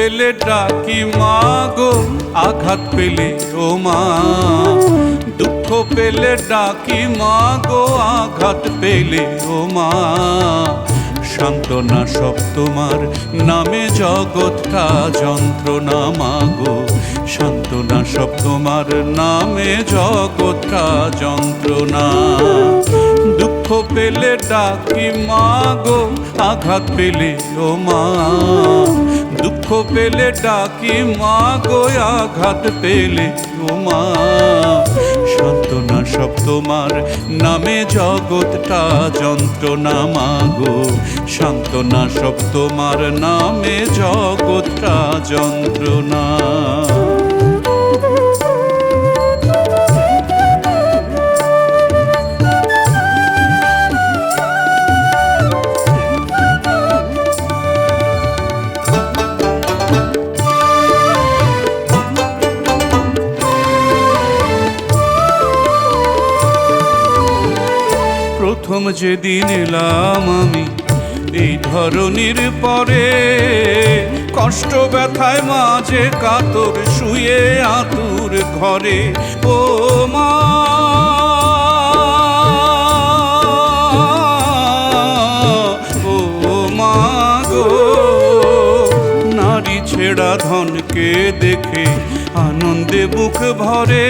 পেলে ডাকি মা গো, আঘাত পেলে ও মা। দুঃখ পেলে ডাকি মা গো, আঘাত পেলে ও মা। সান্ত্বনা সব তোমার নামে, জগৎটা যন্ত্রণা মা গো। সান্ত্বনা সব তোমার নামে, জগৎটা যন্ত্রণা। দুঃখ পেলে ডাকি মা গো, আঘাত পেলে ও মা। দুঃখ পেলে ডাকি মা গো, আঘাত পেলে ও মা। সান্ত্বনা সব তোমার নামে, জগৎটা যন্ত্রণা মা গো। সান্ত্বনা সব তোমার নামে, জগৎটা যন্ত্রণা। প্রথম যেদিন এলাম আমি এই ধরনীর পরে, কষ্ট ব্যথায় মাঝে কাতর শুয়ে আতুর ঘরে। ও মা, ও মা গো, নারী ছেড়া ধনকে দেখে আনন্দে বুক ভরে।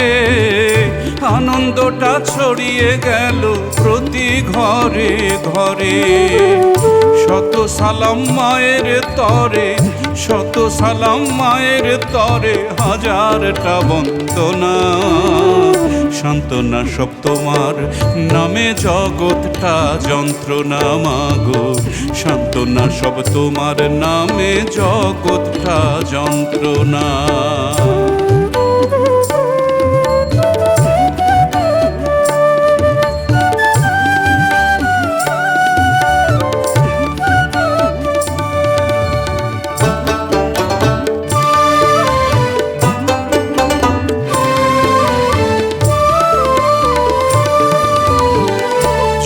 আনন্দটা ছড়িয়ে গেল প্রতি ঘরে ঘরে। শত সালাম মায়ের তরে, শত সালাম মায়ের তরে, হাজারটা বন্দনা। সান্ত্বনা সব তোমার নামে, জগৎটা যন্ত্রণা মা গো। সান্ত্বনা সব তোমার নামে, জগৎটা যন্ত্রণা।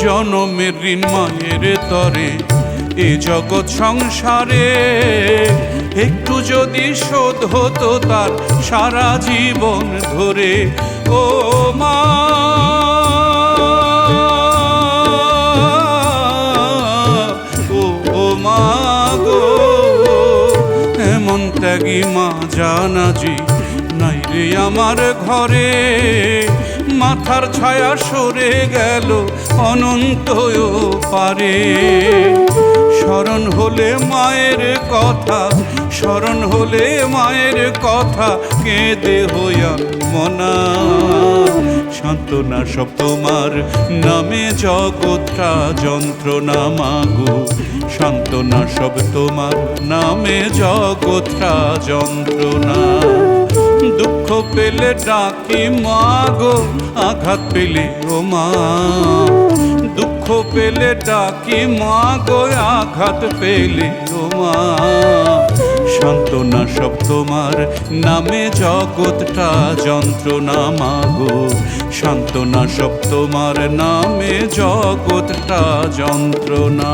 জনমের ঋণ মায়ের তরে, এ জগৎ সংসারে। একটু যদি শোধ হতো তার সারা জীবন ধরে। ও মা, ও মা গো, এমন ত্যাগী মা জানাজি নাই রে আমার ঘরে। মাথার ছায়া সরে গেল অনন্ত পারে। স্মরণ হলে মায়ের কথা, স্মরণ হলে মায়ের কথা, কেঁদে হইয়া মনা। সান্ত্বনা সব তোমার নামে, জগৎটা যন্ত্রণা মা গো। সান্ত্বনা সব তোমার নামে, জগৎটা যন্ত্রণা। দুঃখ পেলে ডাকি মা গো, আঘাত পেলে ও মা। দুঃখ পেলে ডাকি মা গো, আঘাত পেলে ও মা। সান্ত্বনা সব তোমার নামে, জগৎটা যন্ত্রণা মা গো। সান্ত্বনা সব তোমার নামে, জগৎটা যন্ত্রণা।